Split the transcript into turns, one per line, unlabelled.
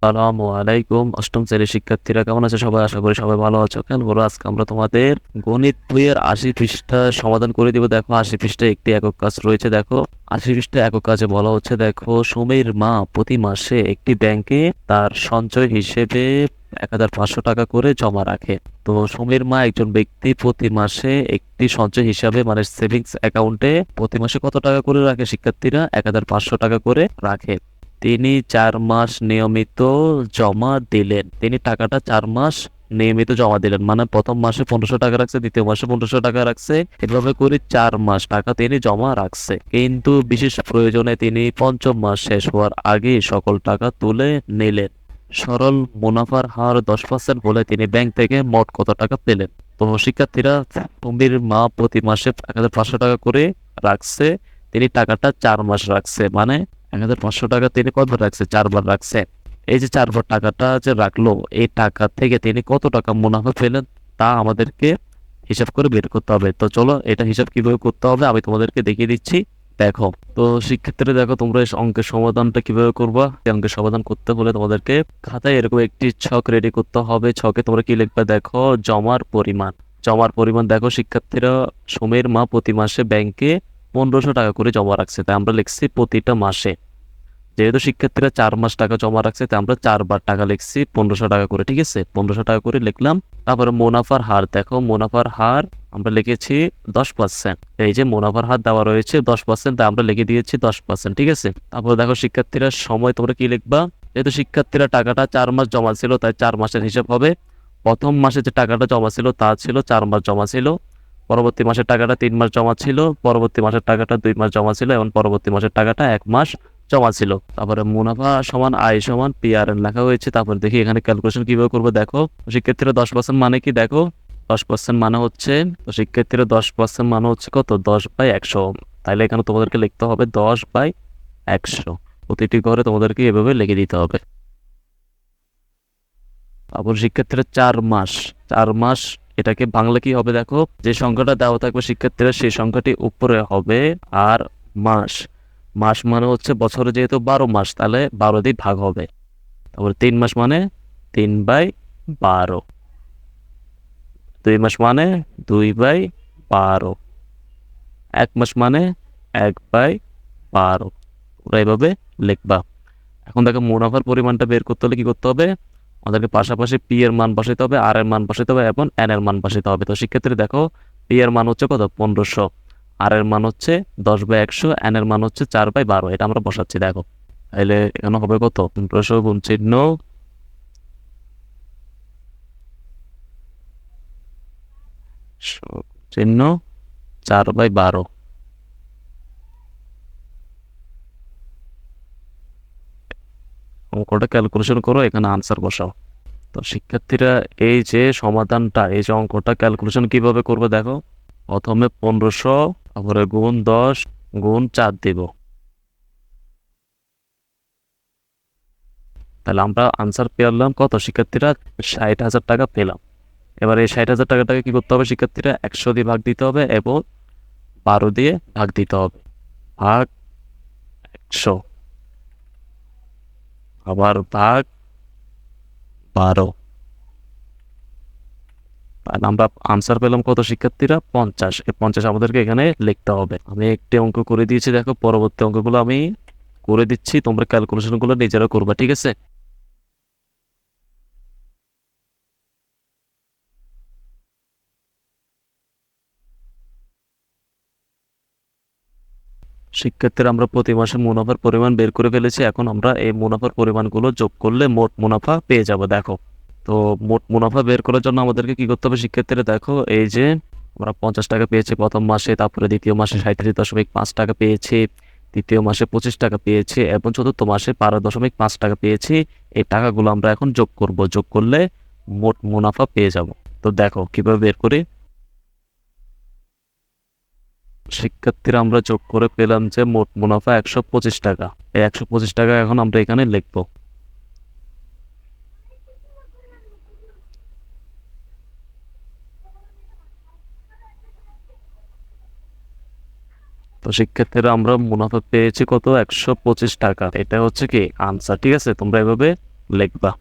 আসসালামু আলাইকুম। অষ্টম শ্রেণীর শিক্ষার্থীরা কেমন আছে সবাই? আশা করি সবাই ভালো আছো। কেন বলো, আজকে আমরা তোমাদের গণিত বইয়ের 80 পৃষ্ঠা সমাধান করে দিব। দেখো 80 পৃষ্ঠায় একটি একক কাজ রয়েছে। দেখো 80 পৃষ্ঠা একক কাজে বলা হচ্ছে, দেখো সুমির মা প্রতি মাসে একটি ব্যাংকে তার সঞ্চয় হিসেবে 1500 টাকা করে জমা রাখে। তো সুমির মা একজন ব্যক্তি প্রতি মাসে একটি সঞ্চয় হিসাবে মানে সেভিংস অ্যাকাউন্টে প্রতি মাসে কত টাকা করে রাখে? শিক্ষার্থীরা 1500 টাকা করে রাখে। তিনি 4 মাস নিয়মিত জমা দিলেন। তিনি টাকাটা 4 মাস নিয়মিত জমা দিলেন, মানে প্রথম মাসে 1500 টাকা রাখছে, দ্বিতীয় মাসে 1500 টাকা রাখছে, এভাবে করে 4 মাস টাকা তিনি জমা রাখছে। কিন্তু বিশেষ প্রয়োজনে তিনি পঞ্চম মাস শেষ হওয়ার আগে সকল টাকা তুলে নিলেন। সরল মুনাফার হার 10% বলে তিনি ব্যাংক থেকে মোট কত টাকা পেলেন? তো শিক্ষার্থীরা, তুমির মা প্রতি মাসে 1500 টাকা করে রাখছে। তিনি টাকাটা 4 মাস রাখছে, মানে 1500 টাকা তিনি কতবার রাখছে? 4বার রাখছে। এই যে 4বার টাকাটা যে রাখলো, এই টাকা থেকে তিনি কত টাকা মুনাফা পেলেন তা আমাদেরকে হিসাব করে বের করতে হবে। তো চলো, এটা হিসাব কিভাবে করতে হবে আমি তোমাদেরকে দেখিয়ে দিচ্ছি। দেখো, তো শিক্ষার্থীরা দেখো, তোমরা এই অঙ্কের সমাধানটা কিভাবে করবা। এই অঙ্কের সমাধান করতে হলে তোমাদেরকে খাতায় এরকম একটি ছক রেডি করতে হবে। ছকে তোমরা কি লিখবে? দেখো জমার পরিমাণ। জমার পরিমাণ দেখো শিক্ষার্থীরা, সুমের মা প্রতি মাসে ব্যাংকে 1500 টাকা করে জমা রাখছে, তাই আমরা লিখছি প্রতিটা মাসে। যেহেতু শিক্ষার্থীরা 4 মাস টাকা জমা রাখছে, তাই আমরা 4বার টাকা লিখছি 1500 টাকা করে। ঠিক আছে, 1500 টাকা করে লিখলাম। তারপরে মুনাফার হার দেখো, মুনাফার হার আমরা লিখেছি 10%। এই যে মুনাফার হার দেওয়া রয়েছে 10%, তাই আমরা লিখে দিয়েছি 10%। ঠিক আছে, তারপরে দেখো শিক্ষার্থীরা সময় তোমরা কি লিখবা? যেহেতু শিক্ষার্থীরা টাকাটা 4 মাস জমা ছিল, তাই 4 মাসের হিসাব হবে। প্রথম মাসে যে টাকাটা জমা ছিল তা ছিল 4 মাস জমা ছিল। পরবর্তী মাসের টাকাটা 3 মাস জমা ছিল। পরবর্তী মাসের টাকাটা 2 মাস জমা ছিল এবং পরবর্তী মাসের টাকাটা 1 মাস জমা ছিল। তারপরে মুনাফা সমান আয় সমান PRN লেখা হয়েছে। তারপরে দেখি এখানে ক্যালকুলেশন কিভাবে করবো। দেখো শিক্ষার্থীরা 10% মানে কি? দেখো 10% মানে হচ্ছে, তো শিক্ষার্থীরা 10% মানে হচ্ছে কত? 10/100। তাইলে এখানে তোমাদেরকে লিখতে হবে 10/100। প্রতিটি ঘরে তোমাদেরকে এভাবে লিখে দিতে হবে। তারপর শিক্ষার্থীরা 4 মাস, 4 মাস এটাকে বাংলা কি হবে? দেখো যে সংখ্যাটা দেওয়া থাকবে শিক্ষার্থীরা, সেই সংখ্যাটি উপরে হবে। আর মাস, মাস মানে হচ্ছে বছরে যেহেতু 12 মাস, তাহলে 12 দিয়ে ভাগ হবে। তারপরে 3 মাস মানে 3/12। 2 মাস মানে 2/12। 1 মাস মানে 1/12। ওরা এভাবে লিখবা। এখন দেখো মুনাফার পরিমাণটা বের করতে হলে কি করতে হবে? আমাদেরকে পাশাপাশি পি এর মান বসাইতে হবে, আর এর মান বসাইতে হবে এবং এন এর মান বসাইতে হবে। তো শিক্ষার্থী দেখো, পি এর মান হচ্ছে কত? 1500। আর এর মান হচ্ছে 10/100, এন এর মান হচ্ছে 4/12। এটা আমরা বসাচ্ছি। দেখো তাহলে এখানে হবে কত? 1500 গুণ চিহ্ন চিহ্ন 4/12। অঙ্কটা ক্যালকুলেশন করো, এখানে আনসার বসাও। তো শিক্ষার্থীরা, এই যে সমাধানটা, এই যে অঙ্কটা ক্যালকুলেশন কিভাবে করবে দেখো। প্রথমে 1500, তারপরে গুণ 10 গুণ 4 দিব। তাহলে আমরা আনসার পেলাম কত শিক্ষার্থীরা? 60,000 টাকা পেলাম। এবার এই 60,000 টাকাটাকে কি করতে হবে শিক্ষার্থীরা? 100 দিয়ে ভাগ দিতে হবে এবং 12 দিয়ে ভাগ দিতে হবে। ভাগ 100, আবার ভাগ 12। আর আমরা আনসার পেলাম কত শিক্ষার্থীরা? 50। এই 50 আমাদেরকে এখানে লিখতে হবে। আমি একটি অঙ্ক করে দিয়েছি, দেখো পরবর্তী অঙ্কগুলো আমি করে দিচ্ছি, তোমরা ক্যালকুলেশনগুলো নিজেরা করবা। ঠিক আছে, শিক্ষার্থীরা আমরা প্রতি মাসে মুনাফার পরিমাণ বের করে ফেলেছি। এখন আমরা এই মুনাফার পরিমাণগুলো যোগ করলে মোট মুনাফা পেয়ে যাব। দেখো, তো মোট মুনাফা বের করার জন্য আমাদেরকে কি করতে হবে শিক্ষার্থীরা? দেখো এই যে আমরা 50 টাকা পেয়েছি প্রথম মাসে, তারপরে দ্বিতীয় মাসে 37.5 টাকা পেয়েছি, তৃতীয় মাসে 25 টাকা পেয়েছি এবং চতুর্থ মাসে 12.5 টাকা পেয়েছি। এই টাকাগুলো আমরা এখন যোগ করব। যোগ করলে মোট মুনাফা পেয়ে যাব। তো দেখো কিভাবে বের করি। শিক্ষার্থীরা আমরা যোগ করে পেলাম যে মোট মুনাফা 125 টাকা। এই 125 টাকা এখন আমরা এখানে লিখবো। তো শিক্ষার্থীরা আমরা মুনাফা পেয়েছি কত? 125 টাকা। এটা হচ্ছে কি আনসার। ঠিক আছে, তোমরা এভাবে লিখবা।